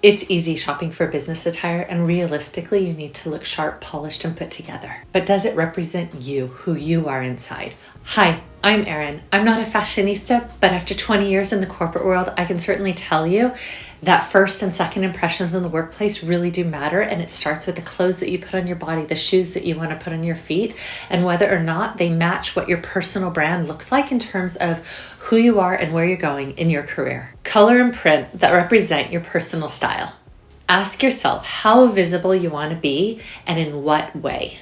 It's easy shopping for business attire, and realistically, you need to look sharp, polished, and put together. But does it represent you, who you are inside? Hi, I'm Erin. I'm not a fashionista, but after 20 years in the corporate world, I can certainly tell you that first and second impressions in the workplace really do matter, and it starts with the clothes that you put on your body, the shoes that you want to put on your feet, and whether or not they match what your personal brand looks like in terms of who you are and where you're going in your career. Color and print that represent your personal style. Ask yourself how visible you want to be and in what way.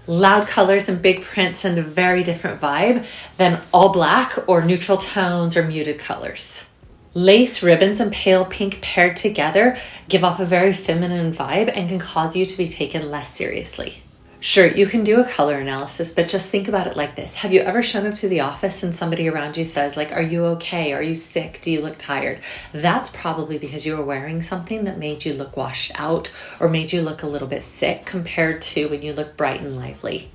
Loud colors and big prints send a very different vibe than all black or neutral tones or muted colors. Lace, ribbons, and pale pink paired together give off a very feminine vibe and can cause you to be taken less seriously. Sure, you can do a color analysis, but just think about it like this. Have you ever shown up to the office and somebody around you says, like, are you okay? Are you sick? Do you look tired? That's probably because you were wearing something that made you look washed out or made you look a little bit sick compared to when you look bright and lively.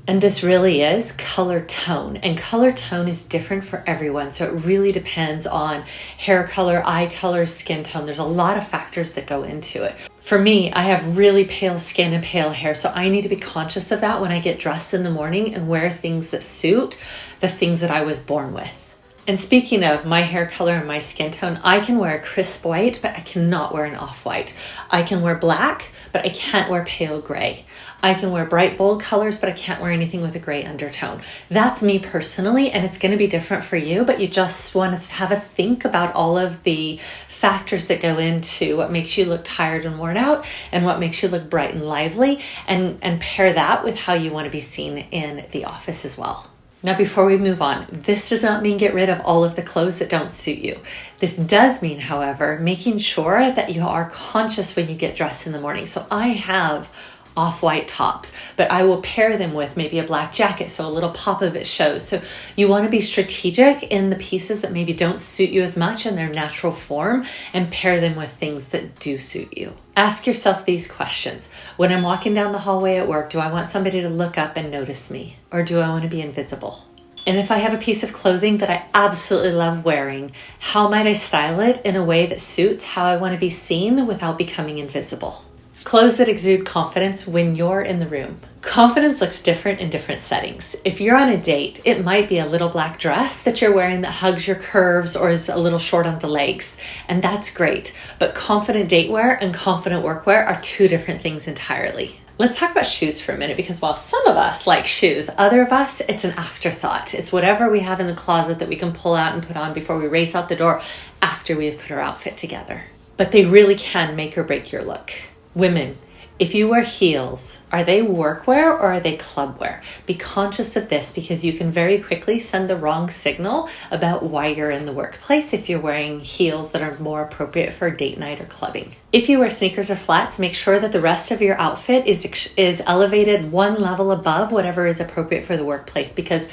And this really is color tone, and color tone is different for everyone. So it really depends on hair color, eye color, skin tone. There's a lot of factors that go into it. For me, I have really pale skin and pale hair, so I need to be conscious of that when I get dressed in the morning and wear things that suit the things that I was born with. And speaking of my hair color and my skin tone, I can wear a crisp white, but I cannot wear an off-white. I can wear black, but I can't wear pale gray. I can wear bright, bold colors, but I can't wear anything with a gray undertone. That's me personally, and it's going to be different for you, but you just want to have a think about all of the factors that go into what makes you look tired and worn out and what makes you look bright and lively, and pair that with how you want to be seen in the office as well. Now, before we move on, this does not mean get rid of all of the clothes that don't suit you. This does mean, however, making sure that you are conscious when you get dressed in the morning. So I have off-white tops, but I will pair them with maybe a black jacket so a little pop of it shows. So you want to be strategic in the pieces that maybe don't suit you as much in their natural form and pair them with things that do suit you. Ask yourself these questions. When I'm walking down the hallway at work, do I want somebody to look up and notice me? Or do I want to be invisible? And if I have a piece of clothing that I absolutely love wearing, how might I style it in a way that suits how I want to be seen without becoming invisible? Clothes that exude confidence when you're in the room. Confidence looks different in different settings. If you're on a date, it might be a little black dress that you're wearing that hugs your curves or is a little short on the legs, and that's great. But confident date wear and confident workwear are two different things entirely. Let's talk about shoes for a minute, because while some of us like shoes, other of us, it's an afterthought. It's whatever we have in the closet that we can pull out and put on before we race out the door after we've put our outfit together. But they really can make or break your look. Women, if you wear heels, are they workwear or are they clubwear? Be conscious of this, because you can very quickly send the wrong signal about why you're in the workplace if you're wearing heels that are more appropriate for a date night or clubbing. If you wear sneakers or flats, make sure that the rest of your outfit is elevated one level above whatever is appropriate for the workplace, because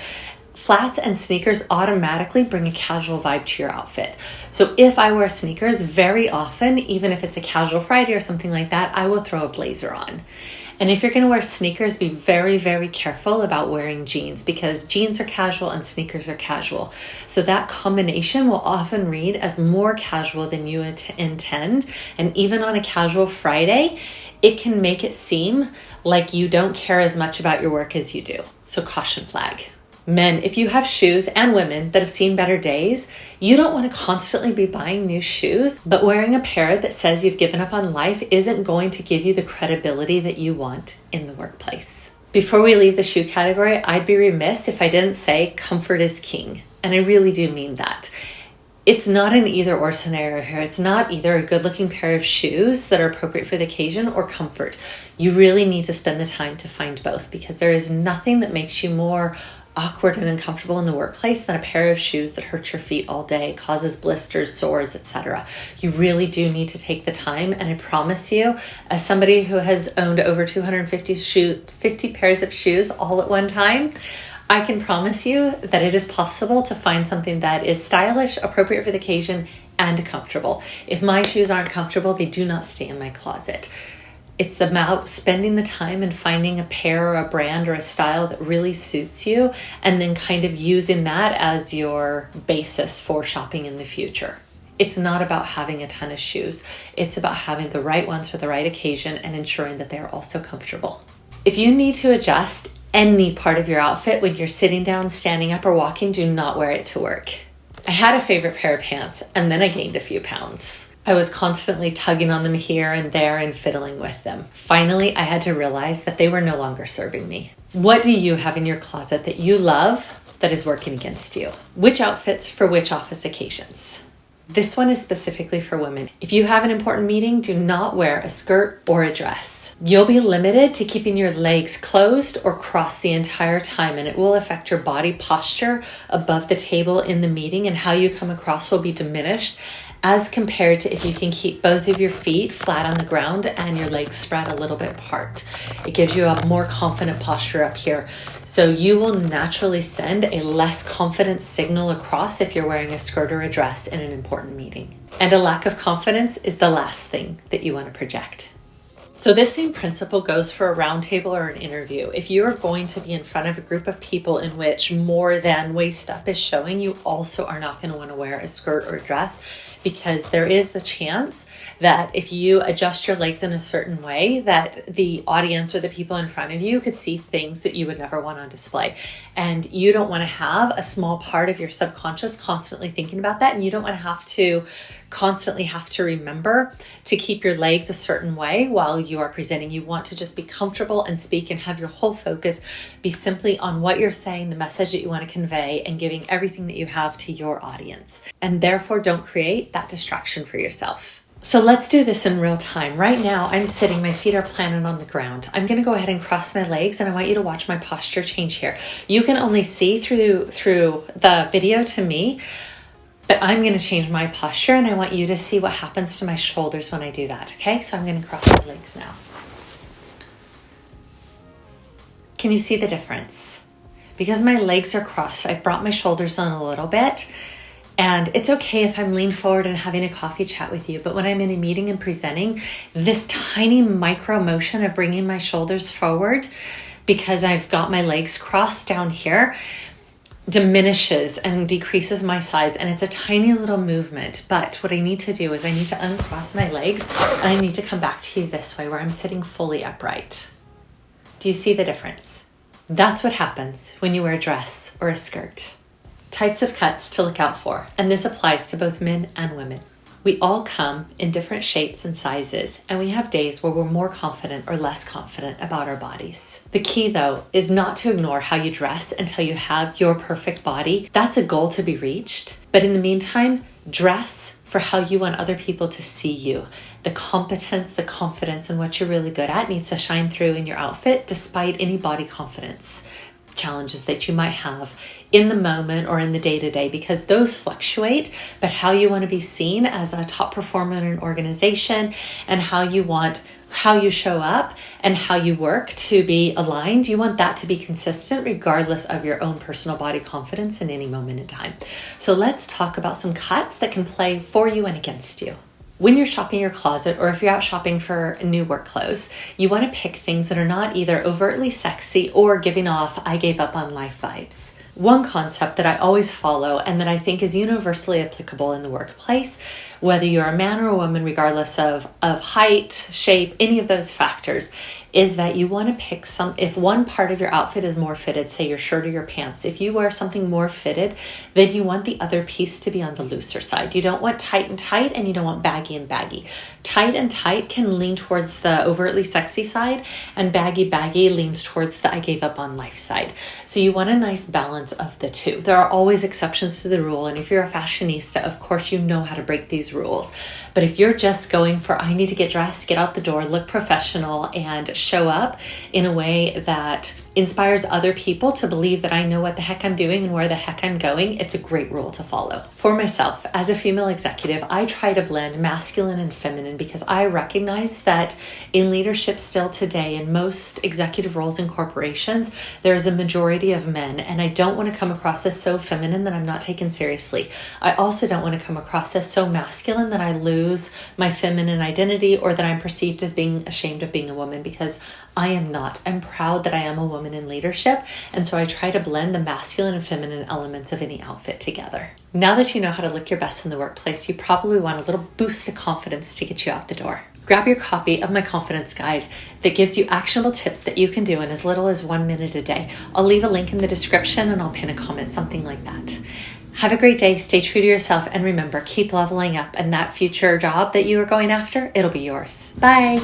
flats and sneakers automatically bring a casual vibe to your outfit. So if I wear sneakers, very often, even if it's a casual Friday or something like that, I will throw a blazer on. And if you're going to wear sneakers, be very, very careful about wearing jeans, because jeans are casual and sneakers are casual. So that combination will often read as more casual than you intend. And even on a casual Friday, it can make it seem like you don't care as much about your work as you do. So caution flag. Men, if you have shoes, and women that have seen better days, you don't want to constantly be buying new shoes, but wearing a pair that says you've given up on life isn't going to give you the credibility that you want in the workplace. Before we leave the shoe category, I'd be remiss if I didn't say comfort is king. And I really do mean that. It's not an either or scenario here. It's not either a good looking pair of shoes that are appropriate for the occasion or comfort. You really need to spend the time to find both, because there is nothing that makes you more awkward and uncomfortable in the workplace than a pair of shoes that hurt your feet all day, causes blisters, sores, etc. You really do need to take the time, and I promise you, as somebody who has owned over 50 pairs of shoes all at one time, I can promise you that it is possible to find something that is stylish, appropriate for the occasion, and comfortable. If my shoes aren't comfortable, they do not stay in my closet. It's about spending the time and finding a pair or a brand or a style that really suits you, and then kind of using that as your basis for shopping in the future. It's not about having a ton of shoes. It's about having the right ones for the right occasion and ensuring that they're also comfortable. If you need to adjust any part of your outfit when you're sitting down, standing up, or walking, do not wear it to work. I had a favorite pair of pants, and then I gained a few pounds. I was constantly tugging on them here and there and fiddling with them. Finally, I had to realize that they were no longer serving me. What do you have in your closet that you love that is working against you? Which outfits for which office occasions? This one is specifically for women. If you have an important meeting, do not wear a skirt or a dress. You'll be limited to keeping your legs closed or crossed the entire time, and it will affect your body posture above the table in the meeting, and how you come across will be diminished as compared to if you can keep both of your feet flat on the ground and your legs spread a little bit apart. It gives you a more confident posture up here. So you will naturally send a less confident signal across if you're wearing a skirt or a dress in an important meeting. And a lack of confidence is the last thing that you want to project. So this same principle goes for a round table or an interview. If you are going to be in front of a group of people in which more than waist up is showing, you also are not going to want to wear a skirt or a dress, because there is the chance that if you adjust your legs in a certain way, that the audience or the people in front of you could see things that you would never want on display. And you don't want to have a small part of your subconscious constantly thinking about that. And you don't want to constantly have to remember to keep your legs a certain way while you are presenting. You want to just be comfortable and speak and have your whole focus be simply on what you're saying, the message that you want to convey, and giving everything that you have to your audience. And therefore, don't create that distraction for yourself. So let's do this in real time. Right now, I'm sitting, my feet are planted on the ground. I'm going to go ahead and cross my legs, and I want you to watch my posture change here. You can only see through the video to me, but I'm going to change my posture, and I want you to see what happens to my shoulders when I do that. Okay, so I'm going to cross my legs now. Can you see the difference? Because my legs are crossed, I've brought my shoulders on a little bit. And it's okay if I'm leaned forward and having a coffee chat with you, but when I'm in a meeting and presenting, this tiny micro motion of bringing my shoulders forward because I've got my legs crossed down here diminishes and decreases my size. And it's a tiny little movement. But what I need to do is I need to uncross my legs, and I need to come back to you this way where I'm sitting fully upright. Do you see the difference? That's what happens when you wear a dress or a skirt. Types of cuts to look out for, and this applies to both men and women. We all come in different shapes and sizes, and we have days where we're more confident or less confident about our bodies. The key, though, is not to ignore how you dress until you have your perfect body. That's a goal to be reached. But in the meantime, dress for how you want other people to see you. The competence, the confidence, and what you're really good at needs to shine through in your outfit despite any body confidence challenges that you might have in the moment or in the day-to-day, because those fluctuate. But how you want to be seen as a top performer in an organization, and how you show up and how you work to be aligned, you want that to be consistent regardless of your own personal body confidence in any moment in time. So let's talk about some cuts that can play for you and against you. When you're shopping your closet, or if you're out shopping for new work clothes, you want to pick things that are not either overtly sexy or giving off I gave up on life vibes. One concept that I always follow and that I think is universally applicable in the workplace, whether you're a man or a woman, regardless of height, shape, any of those factors, is that you want to pick if one part of your outfit is more fitted, say your shirt or your pants, if you wear something more fitted, then you want the other piece to be on the looser side. You don't want tight and tight, and you don't want baggy and baggy. Tight and tight can lean towards the overtly sexy side, and baggy leans towards the I gave up on life side. So you want a nice balance of the two. There are always exceptions to the rule, and if you're a fashionista, of course you know how to break these rules. But if you're just going for I need to get dressed, get out the door, look professional, and show up in a way that inspires other people to believe that I know what the heck I'm doing and where the heck I'm going, it's a great rule to follow. For myself, as a female executive, I try to blend masculine and feminine because I recognize that in leadership still today, in most executive roles in corporations, there's a majority of men, and I don't want to come across as so feminine that I'm not taken seriously. I also don't want to come across as so masculine that I lose my feminine identity, or that I'm perceived as being ashamed of being a woman, because I am not. I'm proud that I am a woman woman in leadership, and so I try to blend the masculine and feminine elements of any outfit together. Now that you know how to look your best in the workplace, you probably want a little boost of confidence to get you out the door. Grab your copy of my confidence guide that gives you actionable tips that you can do in as little as 1 minute a day. I'll leave a link in the description and I'll pin a comment, something like that. Have a great day, stay true to yourself, and remember, keep leveling up, and that future job that you are going after, it'll be yours. Bye.